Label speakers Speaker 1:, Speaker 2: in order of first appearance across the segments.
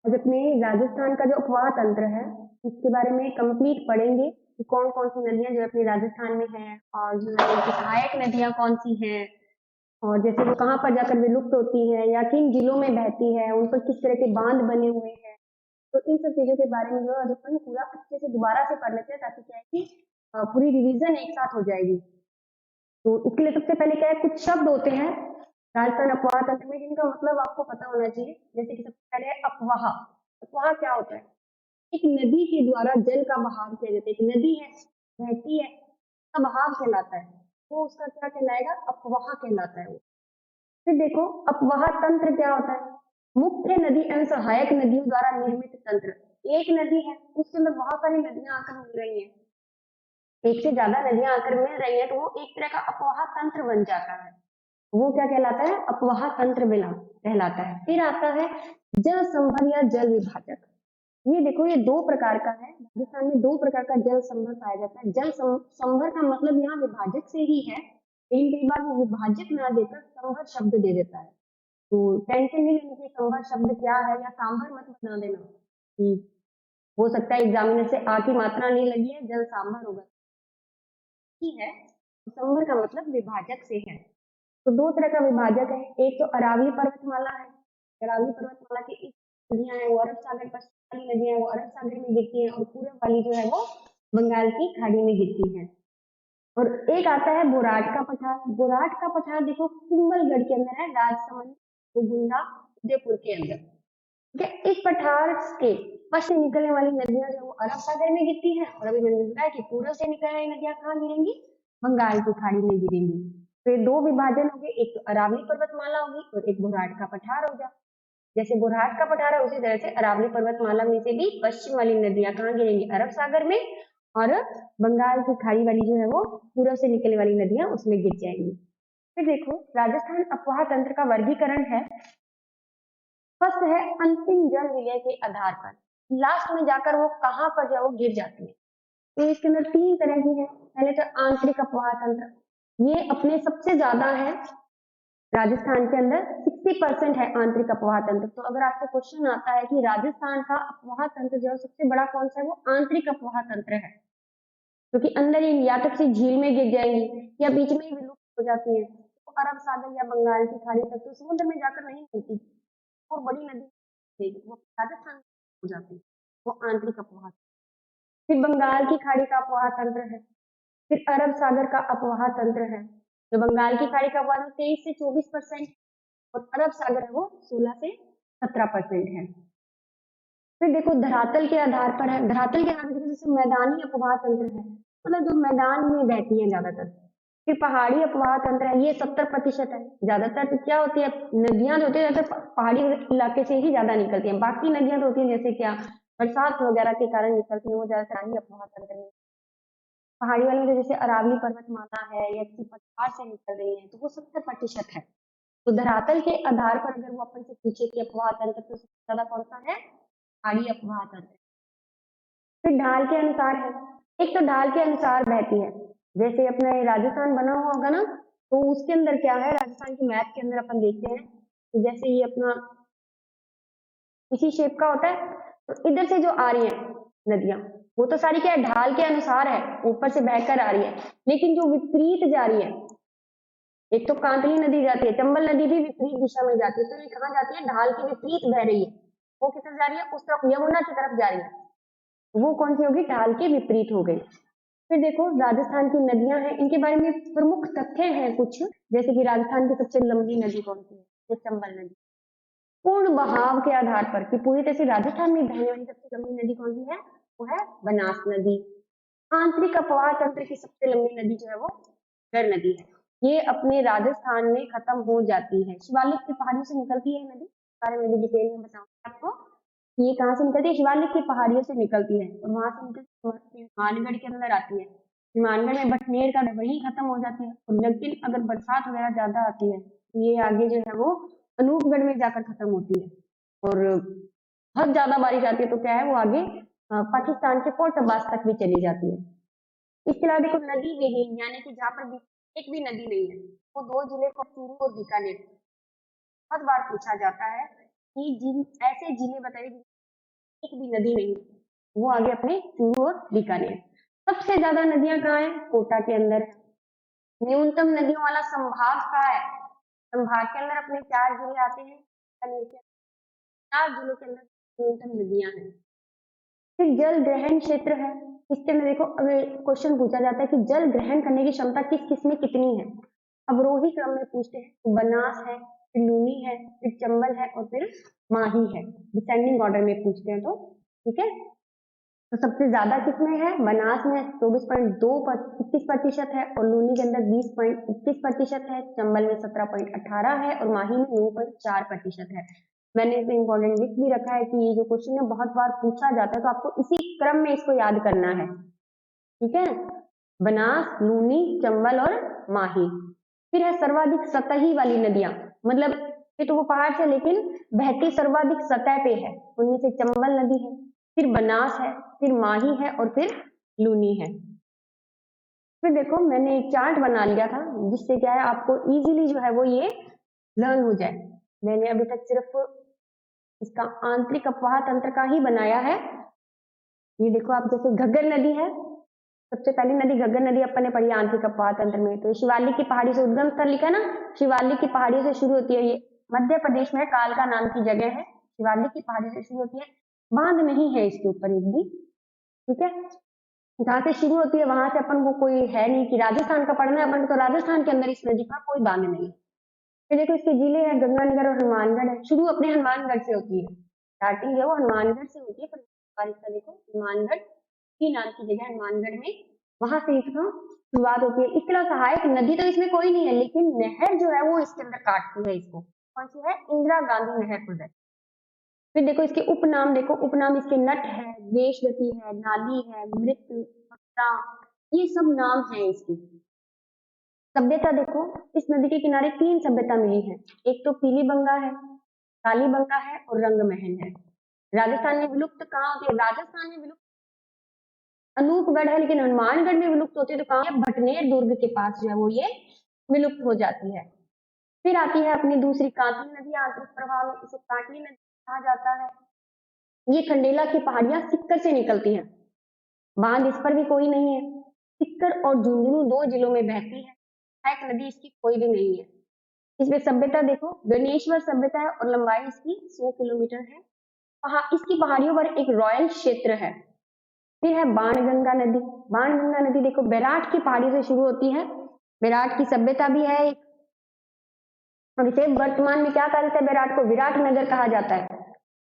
Speaker 1: आज अपने राजस्थान का जो उपवाह तंत्र है इसके बारे में कंप्लीट पढ़ेंगे कि कौन कौन सी नदियां जो अपने राजस्थान में हैं और जो है उनकी सहायक नदियां कौन सी हैं और जैसे वो कहाँ पर जाकर विलुप्त होती है या किन जिलों में बहती है, उन पर किस तरह के बांध बने हुए हैं। तो इन सब चीजों के बारे में जो है आज अपन पूरा अच्छे से दोबारा से पढ़ लेते हैं ताकि क्या है कि पूरी रिवीजन एक साथ हो जाएगी। तो इसके लिए सबसे पहले क्या है, कुछ शब्द होते हैं राजस्थान अपवाह तंत्र में जिनका मतलब आपको पता होना चाहिए। जैसे कि सबसे पहले है अपवाह। अपवाह क्या होता है? एक नदी के द्वारा जल का बहाव किया जाता है। एक नदी है, बहती है, उसका बहाव कहलाता है, वो उसका क्या कहलाएगा? अपवाह कहलाता है वो। फिर देखो अपवाह तंत्र क्या होता है? मुख्य नदी एवं सहायक नदियों द्वारा निर्मित तंत्र। एक नदी है, उसके अंदर बहुत सारी नदियां आकर मिल रही हैं, एक से ज्यादा नदियां आकर मिल रही है, तो वो एक तरह का अपवाह तंत्र बन जाता है। वो क्या कहलाता है? अपवाह तंत्र कहलाता है। फिर आता है जल संभर या जल विभाजक। ये देखो ये दो प्रकार का है। राजस्थान में दो प्रकार का जल संभर पाया जाता है। जल संभर का मतलब यहाँ विभाजक से ही है, लेकिन कई बार वो विभाजक ना देकर संभर शब्द दे देता है। तो टेंशन नहीं लेनी कि संभर शब्द क्या है, या सांभर मत बना देना कि हो सकता है एग्जामिनर से आ की मात्रा नहीं लगी है, जल सांभर होगा है। संभर का मतलब विभाजक से है। तो दो तरह का विभाजक है, एक तो अरावली पर्वतमाला है। अरावली पर्वतमाला की इस नदियां हैं वो अरब सागर, पश्चिम वाली नदियां हैं वो अरब सागर में गिरती हैं और पूर्व वाली जो है वो बंगाल की खाड़ी में गिरती है। और एक आता है बोराट का पठार। बोराट का पठार देखो कुंभलगढ़ के अंदर है, राजसमंद, गोगुंडा, उदयपुर के अंदर। ठीक है, इस पठार के पश्चिम निकलने वाली नदियां जो वो अरब सागर में गिरती हैं, और अभी मैंने बताया कि पूर्व से निकलने वाली नदियां कहाँ गिरेंगी? बंगाल की खाड़ी में गिरेंगी। तो ये दो विभाजन हो गए, एक तो अरावली पर्वतमाला होगी और एक बोराट का पठार होगा। जैसे बोराट का पठार है उसी तरह से अरावली पर्वतमाला में से भी पश्चिम वाली नदियां कहाँ गिरेंगी? अरब सागर में, और बंगाल की खाड़ी वाली जो है वो पूर्व से निकलने वाली नदियां उसमें गिर जाएंगी। फिर देखो राजस्थान अपवाह तंत्र का वर्गीकरण है। फर्स्ट है अंतिम जल विलय के आधार पर, लास्ट में जाकर वो कहाँ पर जो है वो गिर जाती है। तो इसके अंदर तीन तरह की है। पहले तो आंतरिक अपवाह तंत्र, ये अपने सबसे ज्यादा है राजस्थान के अंदर, 60% है आंतरिक अपवाह तंत्र। तो अगर आपसे क्वेश्चन आता है कि राजस्थान का अपवाह तंत्र जो है सबसे बड़ा कौन सा है, वो आंतरिक अपवाह तंत्र है, क्योंकि अंदर ही या तो किसी झील में गिर जाएंगी या बीच में ही विलुप्त हो जाती है, तो अरब सागर या बंगाल की खाड़ी तक तो समुद्र में जाकर नहीं मिलती, और बड़ी नदी वो राजस्थान में हो जाती है, वो आंतरिक अपवाह। फिर बंगाल की खाड़ी का अपवाह तंत्र है। फिर अरब सागर का अपवाह तंत्र है। तो बंगाल की खाड़ी का अपवाह 23 से 24% और अरब सागर है वो 16 से 17% है। फिर देखो धरातल के आधार पर है। धरातल के आधार पर जैसे मैदानी अपवाह तंत्र है, मतलब जो मैदान में बहती है ज्यादातर। फिर पहाड़ी अपवाह तंत्र है, ये 70% है। ज्यादातर तो क्या होती है, नदियां जो होती है ज्यादातर पहाड़ी इलाके से ही ज्यादा निकलती हैं। बाकी नदियां तो होती हैं जैसे क्या बरसात वगैरह के कारण निकलती है, वो ज्यादातर ही अपवाह तंत्र में। पहाड़ी वाले में तो जैसे अरावली पर्वतमाला है या किसी पठार से निकल रही है, तो वो 70% है। तो धरातल के आधार पर अगर वो अपन से पूछे कि अपवाह तंत्र तो सबसे ज्यादा कौन सा है? पहाड़ी अपवाह तंत्र। फिर ढाल के अनुसार है। एक तो ढाल के अनुसार बहती है, जैसे अपना ये राजस्थान बना हुआ होगा ना, तो उसके अंदर क्या है, राजस्थान के मैप के अंदर अपन देखते हैं तो जैसे ये अपना इसी शेप का होता है, तो इधर से जो आ रही है नदियां वो तो सारी क्या है, ढाल के अनुसार है, ऊपर से बहकर आ रही है। लेकिन जो विपरीत जा रही है, एक तो कांतली नदी जाती है, चंबल नदी भी विपरीत दिशा में जाती है, तो ये कहाँ जाती है? ढाल के विपरीत बह रही है। वो किस तरफ जा रही है? उस तरफ, यमुना की तरफ जा रही है। वो कौन सी होगी? ढाल के विपरीत हो गई। फिर देखो राजस्थान की नदियां हैं, इनके बारे में प्रमुख तथ्य हैं कुछ, जैसे कि राजस्थान की सबसे लंबी नदी कौन सी है? वो चंबल नदी। पूर्ण बहाव के आधार पर कि पूरी तरह से राजस्थान में बहने वाली सबसे लंबी नदी कौन सी है? वो है बनास नदी। आंतरिक अपवाह तंत्र की सबसे लंबी नदी जो है वो गर नदी है। ये अपने राजस्थान में खत्म हो जाती है, शिवालिक की पहाड़ियों से निकलती है नदी, बारे में भी डिटेल में बताऊंगी आपको। ये कहाँ से निकलती है? शिवालिक की पहाड़ियों से निकलती है और वहां से निकलती हिमानगढ़ के अंदर आती है। हिमानगढ़ में बटनेर का वही खत्म हो जाती है, और लेकिन अगर बरसात वगैरह ज्यादा आती है तो ये आगे जो है वो अनूपगढ़ में जाकर खत्म होती है। और बहुत ज्यादा बारिश आती है तो क्या है, वो आगे पाकिस्तान के पोर्ट अब्बास तक भी चली जाती है। इसके अलावा देखो नदी विहीन, यानी कि जहाँ पर भी एक भी नदी नहीं है, वो दो जिले को चूरू और बीकानेर। बहुत बार पूछा जाता है कि जिन ऐसे जिले बताइए एक भी नदी नहीं, वो आगे अपने चूरू और बीकानेर। सबसे ज्यादा नदियां कहाँ है? कोटा के अंदर। न्यूनतम नदियों वाला संभाग कहाँ है? संभाग के अंदर अपने 4 जिले आते हैं, बीकानेर के 4 जिलों के अंदर न्यूनतम नदियां हैं। फिर जल ग्रहण क्षेत्र है, इसके अंदर देखो अगर क्वेश्चन पूछा जाता है कि जल ग्रहण करने की क्षमता किस किस में कितनी है, अवरोही क्रम में पूछते हैं तो बनास है, फिर लूनी है, फिर चंबल है और फिर माही है, डिसेंडिंग ऑर्डर में पूछते हैं तो ठीक है। तो सबसे ज्यादा किसमें है? बनास में 24.21% है और लूनी के अंदर 20.21% है, चंबल में 17.18 है और माही में 9.4% है। मैंने इसमें इंपॉर्टेंट लिख भी रखा है कि ये जो क्वेश्चन है बहुत बार पूछा जाता है, तो आपको इसी क्रम में इसको याद करना है, ठीक है। बनास, लूनी, चंबल और माही। फिर है सर्वाधिक सतही वाली नदियां, मतलब ये तो वो पहाड़ से लेकिन बहती सर्वाधिक सतह पे है, उनमें से चंबल नदी है, फिर बनास है, फिर माही है और फिर लूनी है। फिर देखो मैंने एक चार्ट बना लिया था जिससे क्या है आपको इजीली जो है वो ये लर्न हो जाए। मैंने अभी तक सिर्फ इसका आंतरिक अपवाह तंत्र का ही बनाया है। ये देखो आप, जैसे घग्गर नदी है, सबसे पहली नदी घग्गर नदी अपन ने पढ़ी आंतरिक अपवाह तंत्र में, तो शिवालिक की पहाड़ी से उद्गम स्थल लिखा है ना, शिवालिक की पहाड़ी से शुरू होती है, ये मध्य प्रदेश में कालका नाम की जगह है, शिवालिक की पहाड़ी से शुरू होती है, बांध नहीं है इसके ऊपर एक भी, ठीक है। जहाँ से शुरू होती है वहां से अपन को कोई है नहीं कि राजस्थान का पढ़ना है अपन को, तो राजस्थान के अंदर इस नदी का कोई बांध नहीं। फिर देखो इसके जिले हैं गंगानगर और हनुमानगढ़ है, शुरू अपने हनुमानगढ़ से होती है, स्टार्टिंग है वो हनुमानगढ़ से होती है, पर इसका देखो हनुमानगढ़ की नाम की जगह हनुमानगढ़ में, वहां से इसका शुरुआत होती है। इसके अलावा सहायक नदी तो इसमें कोई नहीं है, लेकिन नहर जो है वो इसके अंदर काटती है इसको, कौन सी है? इंदिरा गांधी नहर खुद है। फिर देखो इसके उपनाम, देखो उपनाम इसके नट है, वेशगति है, नाली है, मृत, पत्रा, ये सब नाम है इसके। सभ्यता देखो, इस नदी के किनारे 3 सभ्यता मिली है, एक तो पीली बंगा है, काली बंगा है और रंग महल है। राजस्थान में विलुप्त कहाँ होती है? राजस्थान में विलुप्त अनूपगढ़ है, लेकिन हनुमानगढ़ में विलुप्त होती है तो कहाँ है? भटनेर दुर्ग के पास जो है वो ये विलुप्त हो जाती है। फिर आती है अपनी दूसरी कांटली नदी, आंतरिक प्रवाह में इसे कांटली नदी कहा जाता है। ये खंडेला की पहाड़ियां सिक्कर से निकलती हैं, बांध इस पर भी कोई नहीं है, सिक्कर और झुंझुनू 2 जिलों में बहती है, सहायक नदी इसकी कोई भी नहीं है। इसमें सभ्यता देखो गणेश्वर सभ्यता है और लंबाई इसकी 100 किलोमीटर है, इसकी पहाड़ियों पर एक रॉयल क्षेत्र है। फिर है बाणगंगा नदी, बाणगंगा नदी देखो बैराट की पहाड़ी से शुरू होती है, बैराट की सभ्यता भी है एक, और इसे वर्तमान में क्या कहते हैं? बैराट को विराट नगर कहा जाता है,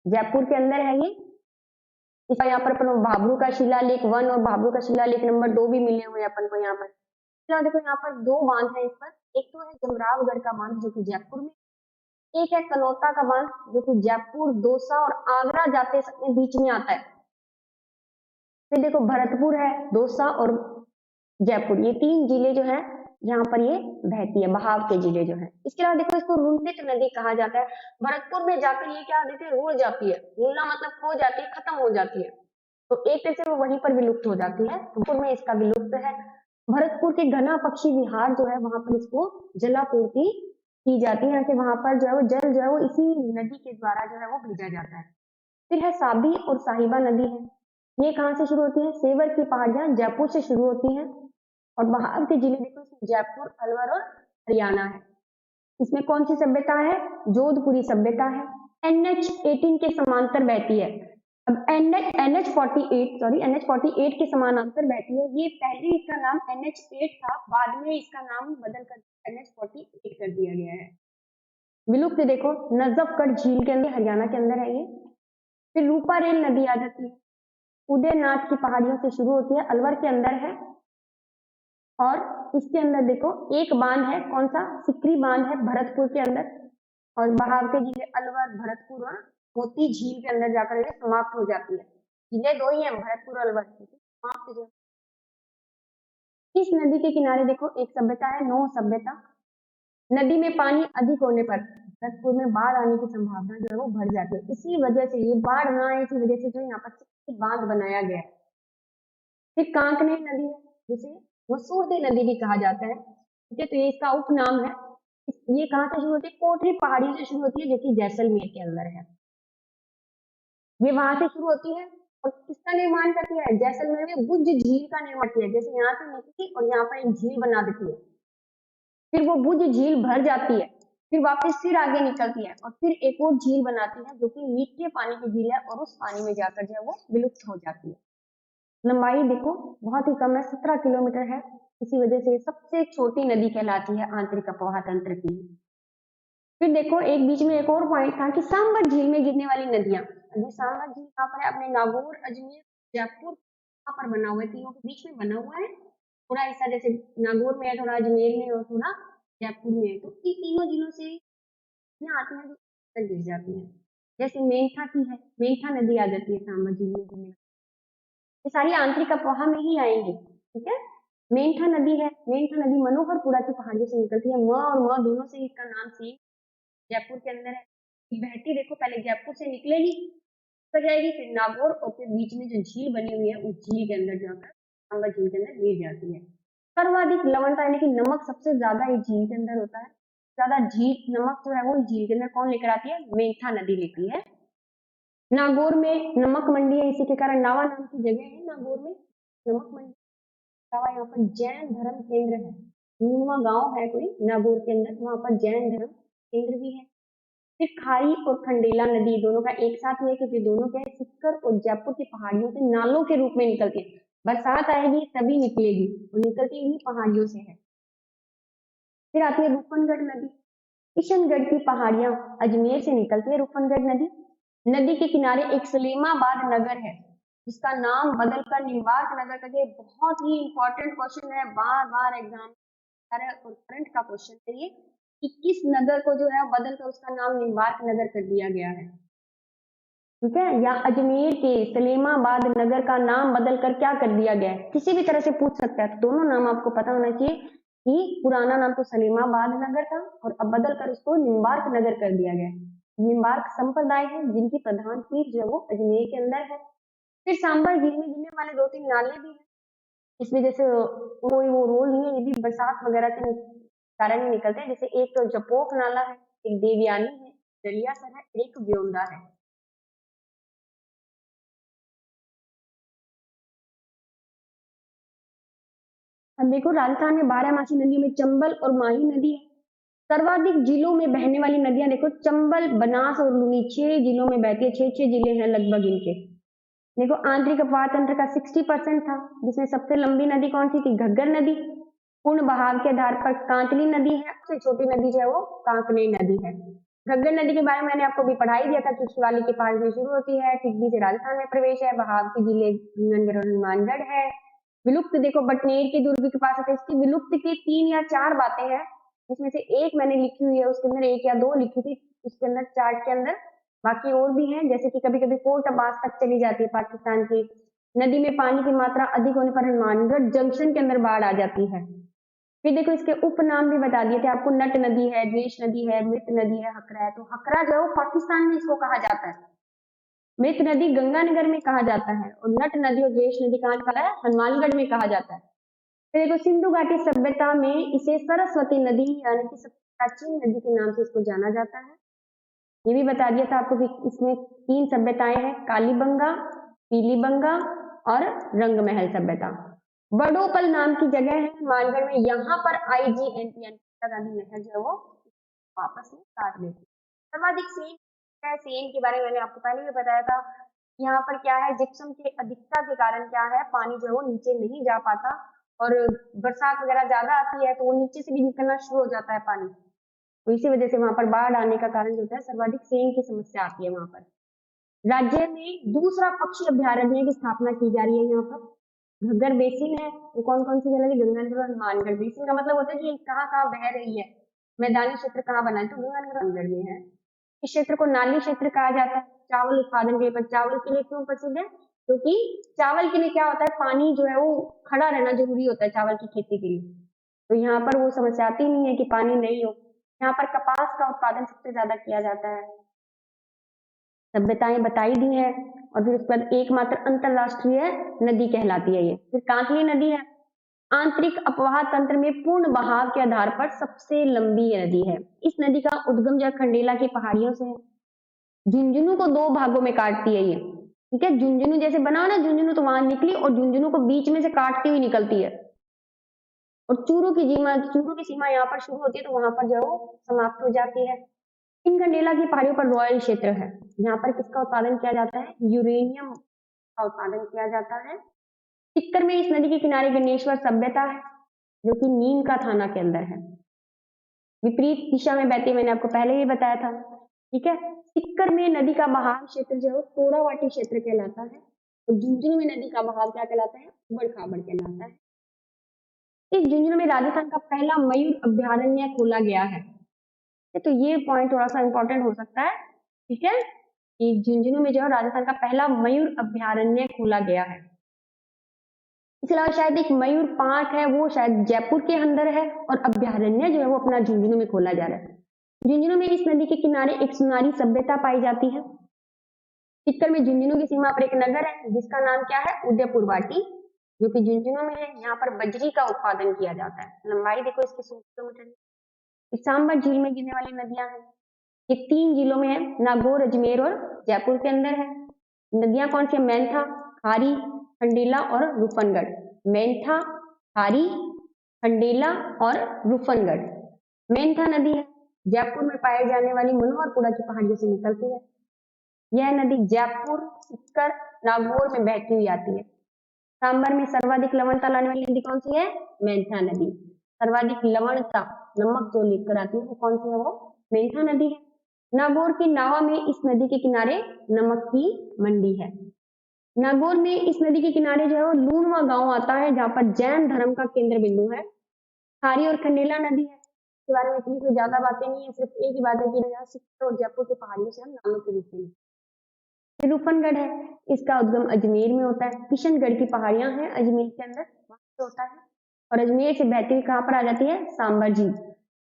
Speaker 1: जयपुर के अंदर है ये। इसका यहाँ पर अपन भाबरू का शिलालेख 1 और भाबरू का शिलालेख नंबर 2 भी मिले हुए हैं अपन को यहाँ पर। देखो यहाँ पर 2 बांध है इस पर, एक तो है जमरावगढ़ का बांध जो कि जयपुर में, एक है कनौता का बांध जो कि जयपुर, दौसा और आगरा जाते समय बीच में आता है। फिर देखो भरतपुर है, दौसा और जयपुर, ये 3 जिले जो है यहाँ पर ये बहती है, बहाव के जिले जो है। इसके अलावा देखो इसको रुंडित नदी कहा जाता है, भरतपुर में जाकर ये क्या देती है? रुड़ जाती है, रुड़ना मतलब खो जाती है, खत्म हो जाती है, तो एक तरह से वो वहीं पर विलुप्त हो जाती है, भरतपुर में इसका विलुप्त है। भरतपुर के घना पक्षी विहार जो है वहां पर इसको जलापूर्ति की जाती है, कि वहां पर जो है वो जल जो है वो इसी नदी के द्वारा जो है वो भेजा जाता है। फिर है साबी और साहिबा नदी है, ये कहाँ से शुरू होती है? सेवर की पहाड़ियां जयपुर से शुरू होती हैं और बहाव के जिले देखो इसमें जयपुर, अलवर और हरियाणा है। इसमें कौन सी सभ्यता है? जोधपुरी सभ्यता है, NH18 के समांतर बहती है। अब NH48 के समानांतर बहती है, ये पहले इसका नाम NH8 था, बाद में इसका नाम बदल कर NH48 कर दिया गया है। विलुप्त देखो नजफगढ़ झील के अंदर, हरियाणा के अंदर है ये। फिर रूपा रेल नदी आ जाती है, उदयनाथ की पहाड़ियों से शुरू होती है, अलवर के अंदर है, और इसके अंदर देखो एक बांध है, कौन सा? सिकरी बांध है भरतपुर के अंदर, और बहाव के जिले अलवर, भरतपुर और मोती झील के अंदर जाकर ये समाप्त हो जाती है। जिले 2 ही है, भरतपुर और अलवर, समाप्त हो। इस नदी के किनारे देखो एक सभ्यता है, नौ सभ्यता। नदी में पानी अधिक होने पर भरतपुर में बाढ़ आने की संभावना जो है वो बढ़ जाती है, इसी वजह से ये बाढ़ ना आए, इसी वजह से जो यहाँ पर बांध बनाया गया है। फिर कांकनेर नदी है जिसे मसूरदी नदी भी कहा जाता है, ठीक है, तो ये इसका उपनाम है। ये कहाँ से शुरू होती है? कोटरी पहाड़ी से शुरू होती है जो कि जैसलमेर के अंदर है। ये वहां से शुरू होती है और किसका निर्माण करती है, जैसलमेर में बुद्ध झील का निर्माण किया है। जैसे यहाँ से निकली और यहाँ पर एक झील बना देती है, फिर वो बुद्ध झील भर जाती है, फिर वापस फिर आगे निकलती है और फिर एक और झील बनाती है जो कि मीठे पानी की झील है और उस पानी में जाकर जो है वो विलुप्त हो जाती है। लंबाई देखो बहुत ही कम है, 17 किलोमीटर है। इसी वजह से सबसे छोटी नदी कहलाती है आंतरिक अफवाह तंत्र की। फिर देखो एक बीच में एक और पॉइंट था कि सांबर झील में गिरने वाली नदियां। अभी सांबर झील कहाँ पर है, अपने नागौर, अजमेर, जयपुर कहाँ पर बना हुआ है, तीनों के बीच में बना हुआ है। थोड़ा हिस्सा जैसे नागौर में है, थोड़ा अजमेर में और थोड़ा जयपुर में है। तो इन तीनों जिलों से यहाँ आती है जो अंदर गिर जाती है। जैसे मेंढा की है, मेंढा नदी आ जाती है सांबर झील में गिरने, ये सारी आंतरिक अफवाह में ही आएंगे। ठीक है, मेंढा नदी है, मेंढा नदी मनोहरपुरा की पहाड़ियों से निकलती है। म और म दोनों से इसका नाम सेम, जयपुर के अंदर है। बहती देखो पहले जयपुर से निकलेगी, तो जाएगी, फिर नागौर और फिर बीच में जो झील बनी हुई है उस झील के अंदर जाकर सांबर झील के अंदर गिर जाती है। सर्वाधिक लवणता यानी कि नमक सबसे ज्यादा इस झील के अंदर होता है। ज्यादा झील नमक जो है वो इस झील के अंदर कौन लेकर आती है, मेंढा नदी लेती है। नागौर में नमक मंडी है, इसी के कारण नावा नाम की जगह है नागौर में नमक मंडी। नावा यहाँ पर जैन धर्म केंद्र है, नीमवा गांव है कोई नागौर के अंदर, वहां पर जैन धर्म केंद्र भी है। फिर खारी और खंडेला नदी दोनों का एक साथ है क्योंकि दोनों क्या है, सिक्कर और जयपुर की पहाड़ियों से नालों के रूप में निकलती है। बरसात आएगी तभी निकलेगी और निकलती इन्हीं पहाड़ियों से है। फिर आती है रूपनगढ़ नदी, किशनगढ़ की पहाड़ियां, अजमेर से निकलती है रूपनगढ़ नदी। नदी के किनारे एक सलेमाबाद नगर है जिसका नाम बदलकर निम्बार्क नगर कर दिया। बहुत ही इंपॉर्टेंट क्वेश्चन है, बार बार एग्जाम और करंट का क्वेश्चन है ये, कि किस नगर को जो है बदलकर उसका नाम निम्बार्क नगर कर दिया गया है। ठीक है, या अजमेर के सलेमाबाद नगर का नाम बदलकर क्या कर दिया गया है, किसी भी तरह से पूछ सकता है। तो दोनों नाम आपको पता होना चाहिए कि पुराना नाम तो सलेमाबाद नगर था और अब बदलकर उसको निम्बार्क नगर कर दिया गया है। निम्बार्क संप्रदाय है जिनकी प्रधान पीठ जो है वो अजमेर के अंदर है। फिर सांबर झील में गिरने वाले 2-3 नाले भी हैं, इसमें जैसे कोई वो रोल नहीं है, ये भी बरसात वगैरह के कारण ही निकलते हैं। जैसे एक तो जपोक नाला है, एक देवयानी है, जलियासर है, एक व्योमदा है। अब देखो राजस्थान में 12 नदियों में चंबल और माही नदी है। सर्वाधिक जिलों में बहने वाली नदियां देखो, चंबल, बनास और लूनी 6 जिलों में बहती है। 6 जिले हैं लगभग इनके। देखो आंतरिक अफवाह तंत्र का 60% था, जिसमें सबसे लंबी नदी कौन सी थी, घग्गर नदी। पूर्ण बहाव के आधार पर कांतली नदी है, सबसे छोटी नदी जो है वो कांकनी नदी है। घग्गर नदी के बारे में मैंने आपको भी पढ़ाई दिया था कि शिवालिक के पहाड़ से शुरू होती है, टिग्गी से राजस्थान में प्रवेश है, बहाव के जिले गंगनगढ़ और हनुमानगढ़ है। विलुप्त देखो बटनेर की दुर्ग के पास है। इसकी विलुप्त की 3 या 4 बातें हैं, जिसमें से एक मैंने लिखी हुई है, उसके अंदर 1 या 2 लिखी थी उसके अंदर चार्ट के अंदर। बाकी और भी हैं, जैसे कि कभी कभी कोट अब्बास तक चली जाती है पाकिस्तान की। नदी में पानी की मात्रा अधिक होने पर हनुमानगढ़ जंक्शन के अंदर बाढ़ आ जाती है। फिर देखो इसके उपनाम भी बता दिए थे आपको, नट नदी है, द्वेष नदी है, मृत नदी है, हकरा है। तो हकरा जो है वो पाकिस्तान में इसको कहा जाता है। मृत नदी गंगानगर में कहा जाता है और नट नदी और द्वेष नदी कहाँ कहा है, हनुमानगढ़ में कहा जाता है। फिर देखो सिंधु घाटी सभ्यता में इसे सरस्वती नदी यानी कि सबसे प्राचीन नदी के नाम से इसको जाना जाता है। ये भी बता दिया था आपको कि इसमें 3 सभ्यताएं हैं, कालीबंगा, पीलीबंगा और रंगमहल सभ्यता। बड़ोपल नाम की जगह है मानगढ़ में, यहाँ पर IGNT इंदिरा गांधी नहर जो है वो वापस में काट लेती है। सर्वाधिक सेन है, सेन के बारे में मैंने आपको पहले भी बताया था। यहाँ पर क्या है, जिप्सम की अधिकता के कारण क्या है, पानी जो है वो नीचे नहीं जा पाता और बरसात वगैरह ज्यादा आती है तो वो नीचे से भी निकलना शुरू हो जाता है पानी। तो इसी वजह से वहां पर बाढ़ आने का कारण जो होता है, सर्वाधिक सेन की समस्या आती है वहां पर। राज्य में दूसरा पक्षी अभ्यारण्य की स्थापना की जा रही है यहाँ पर। घग्गर बेसिन है, वो कौन कौन सी जगह है, गंगानगर और हनुमानगढ़। बेसिन का मतलब होता है कि कहाँ कहाँ बह रही है, मैदानी क्षेत्र कहाँ बना है, तो गंगानगर हनुमानगढ़ में है। इस क्षेत्र को नाली क्षेत्र कहा जाता है। चावल उत्पादन के लिए, पर चावल के लिए क्यों प्रसिद्ध है, क्योंकि चावल के लिए क्या होता है, पानी जो है वो खड़ा रहना जरूरी होता है चावल की खेती के लिए। तो यहाँ पर वो समस्या आती नहीं है कि पानी नहीं हो। यहाँ पर कपास का उत्पादन सबसे ज्यादा किया जाता है। सभ्यताएं बताई दी है और फिर उसके बाद एकमात्र अंतरराष्ट्रीय नदी कहलाती है ये। फिर कांकली नदी है, आंतरिक अपवाह तंत्र में पूर्ण बहाव के आधार पर सबसे लंबी नदी है। इस नदी का उद्गम जो खंडेला की पहाड़ियों से है। झुंझुनू को दो भागों में काटती है ये, ठीक है। झुंझुनू जैसे बना ना, झुंझुनू तो वहां निकली और झुंझुनू को बीच में से काटती हुई निकलती है। और चूरू की सीमा यहाँ पर शुरू होती है तो वहां पर जो है वो समाप्त हो जाती है। किनगंडेला की पहाड़ियों पर रॉयल क्षेत्र है, यहाँ पर किसका उत्पादन किया जाता है? यूरेनियम का उत्पादन किया जाता है। सिक्कर में इस नदी के किनारे गणेश्वर सभ्यता है, जो कि नीम का थाना के अंदर है। विपरीत दिशा में बहती, मैंने आपको पहले ही बताया था, ठीक है। सिक्कर में नदी का बहाव क्षेत्र जो है तोरावाटी क्षेत्र कहलाता है और झुंझुनू में नदी का बहाव क्या कहलाता है? उबड़ खाबड़ कहलाता है। इस झुंझुनू में राजस्थान का पहला मयूर अभ्यारण्य खोला गया है, तो ये पॉइंट थोड़ा सा इंपॉर्टेंट हो सकता है, ठीक है, कि झुंझुनू में जो है राजस्थान का पहला मयूर अभ्यारण्य खोला गया है। इसके अलावा शायद एक मयूर पार्क है, वो शायद जयपुर के अंदर है और अभ्यारण्य जो है वो अपना झुंझुनू में खोला जा रहा है। झुंझुनू में इस नदी के किनारे एक सुनारी सभ्यता पाई जाती है। सिक्कर में झुंझुनू की सीमा पर एक नगर है जिसका नाम क्या है? उदयपुर वाटी, जो कि झुंझुनू में है। यहाँ पर बजरी का उत्पादन किया जाता है। लंबाई देखो इसकी 100 किलोमीटर। सांबर झील में गिरने वाली नदियां हैं, ये 3 जिलों में है, नागौर, अजमेर और जयपुर के अंदर है। नदियां कौन सी है? मेंथा, खारी, खंडेला और रूपनगढ़। मेंथा, खारी, खंडेला और रूपनगढ़। मेंथा नदी है जयपुर में पाए जाने वाली मनोहरपुरा की पहाड़ियों से निकलती है। यह नदी जयपुर, सिक्कर, नागौर में बहती हुई आती है। सांबर में सर्वाधिक लवणता लाने वाली नदी कौन सी है? मेंथा नदी। सर्वाधिक लवणता, नमक जो लेकर आती है वो कौन सी है? वो मेंथा नदी है। नागौर की नावा में इस नदी के किनारे नमक की मंडी है। नागौर में इस नदी के किनारे जो है वो लूणवा गांव आता है, जहां पर जैन धर्म का केंद्र बिंदु है। खारी और खंडेला नदी है, इसके बारे में इतनी कोई ज्यादा बातें नहीं है, सिर्फ एक ही बात है कि सिक्कर और जयपुर की पहाड़ियों से हम नामों के रूप में। रूपनगढ़ है, इसका उद्गम अजमेर में होता है। किशनगढ़ की पहाड़ियां हैं अजमेर के अंदर, वहां से होता है। और अजमेर से बहती हुई कहाँ पर आ जाती है? सांबर झील।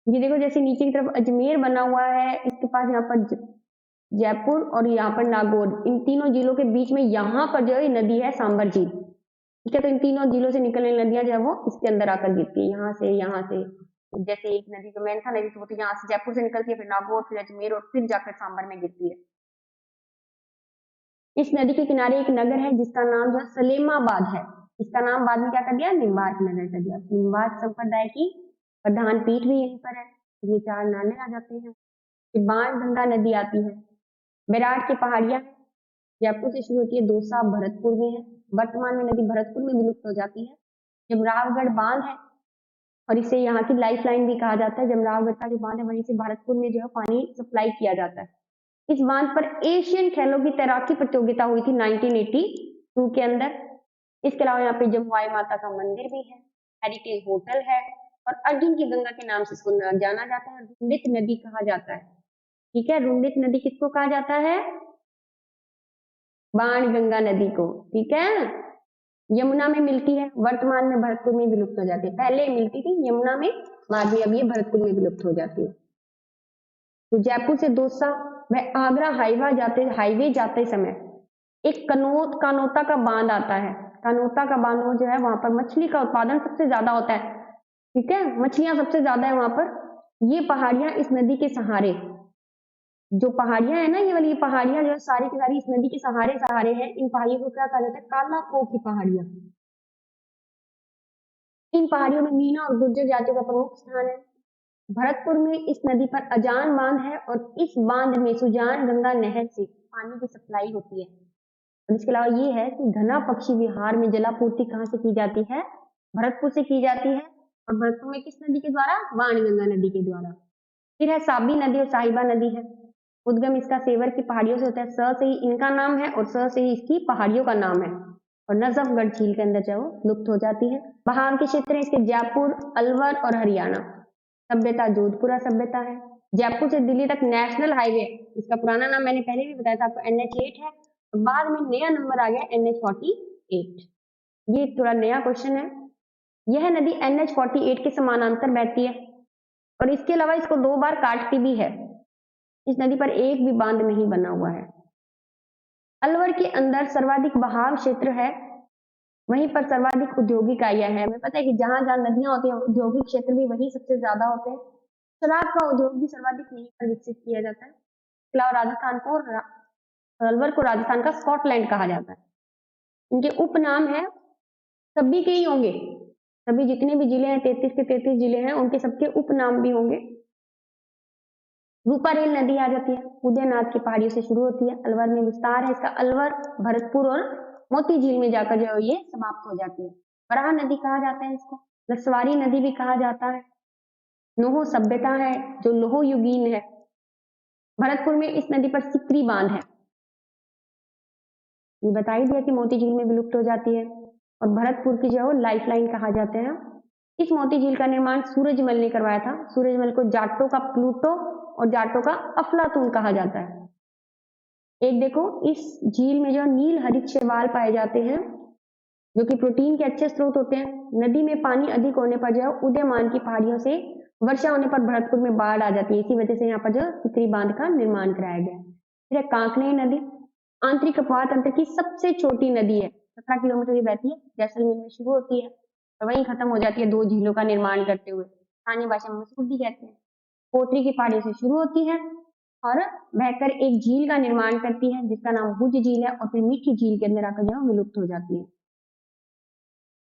Speaker 1: ये देखो जैसे नीचे की तरफ अजमेर बना हुआ है, इसके पास यहाँ पर जयपुर और यहाँ पर नागौर, इन तीनों जिलों के बीच में यहाँ पर जो है नदी है सांबर झील, ठीक है। तो इन तीनों जिलों से निकलने नदियां जो है वो इसके अंदर आकर गिरती है, यहाँ से। जैसे एक नदी जो मेंथा नदी तो यहाँ से जयपुर से निकलती है, फिर नागौर, फिर अजमेर और फिर जाकर सांबर में गिरती है। इस नदी के किनारे एक नगर है जिसका नाम जो है सलेमाबाद है। इसका नाम बाद में क्या कर दिया? निम्बार्क नगर कर दिया। निम्बार्क संप्रदाय की प्रधान पीठ भी यहीं पर है। ये 4 नाले आ जाते हैं। फिर बाण गंगा नदी आती है। बैराट की पहाड़ियां हैं, जयपुर से शुरू होती है, दौसा भरतपुर में है। वर्तमान में नदी भरतपुर में विलुप्त हो जाती है। जमरावगढ़ बांध है और इसे यहाँ की लाइफ लाइन भी कहा जाता है। जमरावगढ़ का जो बांध है वहीं से भरतपुर में जो है पानी सप्लाई किया जाता है। इस बांध पर एशियन खेलों की तैराकी प्रतियोगिता हुई थी 1982 के अंदर। इसके अलावा यहाँ पे जमुई माता का मंदिर भी है, हेरिटेज होटल है और अर्जुन की गंगा के नाम से इसको जाना जाता है। रुंडित नदी कहा जाता है, ठीक है। रुंडित नदी किसको कहा जाता है? बाण गंगा नदी को, ठीक है। यमुना में मिलती है, वर्तमान में भरतपुर में विलुप्त हो जाती है। पहले मिलती थी यमुना में, बाद में अब ये भरतपुर में विलुप्त हो जाती है। तो जयपुर से दौसा व आगरा हाईवे जाते समय एक कानोता का बांध आता है। कानोता का बांध जो है वहां पर मछली का उत्पादन सबसे ज्यादा होता है, ठीक है। मछलियां सबसे ज्यादा है वहां पर। ये पहाड़ियां इस नदी के सहारे, जो पहाड़ियां है ना, ये वाली पहाड़ियां जो है सारी की सारी इस नदी के सहारे सहारे हैं। इन पहाड़ियों को क्या कहा जाता है? काला कोह की पहाड़ियां। इन पहाड़ियों में मीना और गुर्जर जातियों का प्रमुख स्थान है। भरतपुर में इस नदी पर अजान बांध है और इस बांध में सुजान गंगा नहर से पानी की सप्लाई होती है। और इसके अलावा ये है कि घना पक्षी विहार में जलापूर्ति कहाँ से की जाती है? भरतपुर से की जाती है। और भरतपुर में किस नदी के द्वारा? बाणगंगा नदी के द्वारा। फिर है साबी नदी और साहिबा नदी है। उद्गम इसका सेवर की पहाड़ियों से होता है। स से ही इनका नाम है और स से ही इसकी पहाड़ियों का नाम है। और नजफगढ़ झील के अंदर जो लुप्त हो जाती है। बहाव के क्षेत्र है इसके जयपुर, अलवर और हरियाणा। सभ्यता जोधपुरा सभ्यता है। जयपुर से दिल्ली तक नेशनल हाईवे, इसका पुराना नाम मैंने पहले भी बताया था आपको, NH8 है। तो बाद में नया नंबर आ गया NH48। ये थोड़ा नया क्वेश्चन है। यह नदी NH48 के समानांतर बहती है और इसके अलावा इसको 2 बार काटती भी है। इस नदी पर एक भी बांध नहीं बना हुआ है। अलवर के अंदर सर्वाधिक बहाव क्षेत्र है, वहीं पर सर्वाधिक औद्योगिक इकाइयां हैं। हमें पता है कि जहां जहां नदियां होती हैं औद्योगिक क्षेत्र भी वहीं सबसे ज्यादा होते हैं। शराब का उद्योग भी सर्वाधिक यहीं पर विकसित किया जाता है। अलावा अलवर को राजस्थान का स्कॉटलैंड कहा जाता है। इनके उपनाम है, सभी के ही होंगे, सभी जितने भी जिले हैं 33 के 33 जिले हैं उनके सबके उपनाम भी होंगे। रूपारेल नदी आ जाती है, उदयनाथ की पहाड़ियों से शुरू होती है, अलवर में विस्तार है इसका, अलवर, भरतपुर और मोती झील में जाकर जो ये समाप्त हो जाती है। वराह नदी कहा जाता है इसको, लसवारी नदी भी कहा जाता है। नोहो सभ्यता है जो लोहो युगीन है। भरतपुर में इस नदी पर सिकरी बांध है, ये बता ही दिया कि मोती झील में विलुप्त हो जाती है। और भरतपुर की जो लाइफलाइन कहा जाते हैं। इस मोती झील का निर्माण सूरजमल ने करवाया था। सूरजमल को जाटों का प्लूटो और जाटों का अफलातून कहा जाता है। एक देखो, इस झील में जो नील हरित शैवाल पाए जाते हैं जो कि प्रोटीन के अच्छे स्रोत होते हैं। नदी में पानी अधिक होने पर जो उदयमान की पहाड़ियों से वर्षा होने पर भरतपुर में बाढ़ आ जाती है, इसी वजह से यहाँ पर जो सिकरी बांध का निर्माण कराया गया। फिर कांकरे नदी आंतरिक अपवाह तंत्र की सबसे छोटी नदी है, 17 किलोमीटर की बहती है, जैसलमेर में शुरू होती है और वहीं खत्म हो जाती है 2 झीलों का निर्माण करते हुए। स्थानीय भाषा में मसकुड्डी कहते हैं। कोटरी की पहाड़ियों से शुरू होती है और बहकर एक झील का निर्माण करती है जिसका नाम भुज झील है और फिर मीठी झील के अंदर आकर जो विलुप्त हो जाती है।